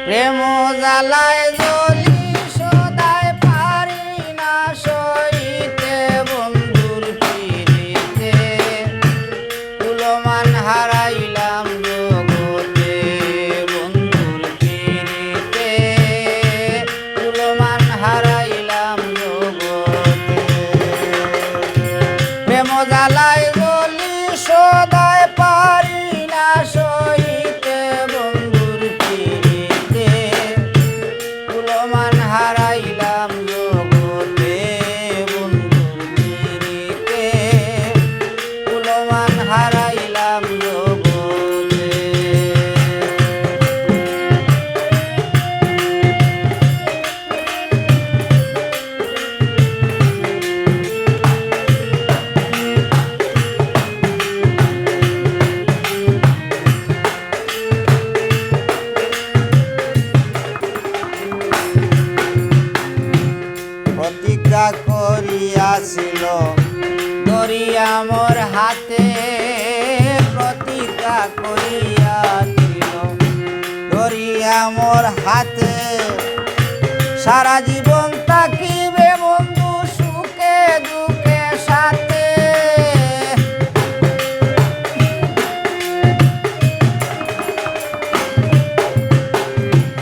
প্রেম জ্বালায় জ্বলি সদায় পারি না সইতে বন্ধুর পিরিতে কুলমান হারাইলাম জগতে বন্ধুর পিরিতে কুলমান হারাইলাম জগতে প্রেম জ্বালায় জ্বলি সদায় পারি না সইতে বন্ধুর পিরিতে কুলমান হারাইলাম জগতে বন্ধুর পিরিতে কুলমান হারাইলাম জগতে প্রতিজ্ঞা করিয়াছিল দরিয়া মোর হাতে প্রতিজ্ঞা করিয়াছিল দরিয়া মোর হাতে সারা জীবন তাকিবে বন্ধু সুখে দুঃখে সাথে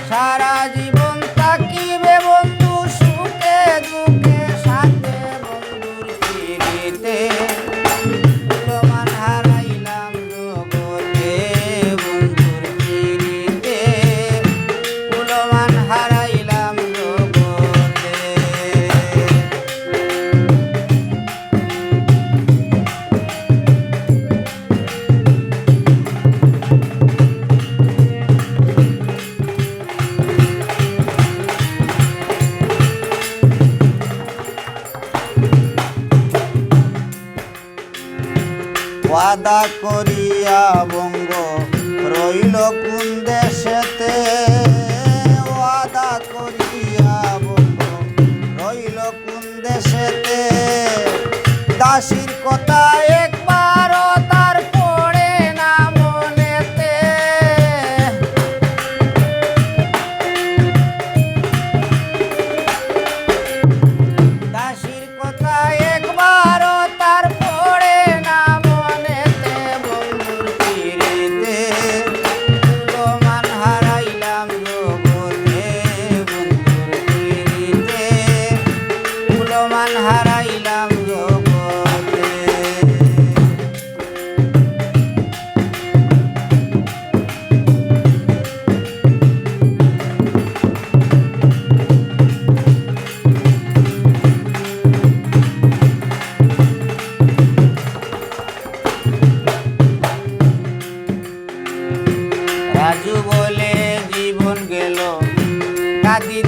সারা জীবন তাকিবে বন্ধু সুখে দুঃখে সাথে বন্ধুর পিরিতে কুলমান হারাইলাম জগতে বন্ধুর পিরিতে কুলমান হারাইলাম জগতে ওয়াদা করিয়া বঙ্গ রইল কোন দেশেতে ওয়াদা করিয়া বঙ্গ রইল কোন দেশেতে দাসীর কথা একবারও তার পড়ে না মনেতে দাসীর কথা একবারও তার পড়ে না মনেতে বন্ধুর পিরিতে কুলমান হারাইলাম জগতে বন্ধুর পিরিতে কুলমান হারাইলাম জগতে রাজু বলে জীবন গেল কাঁদি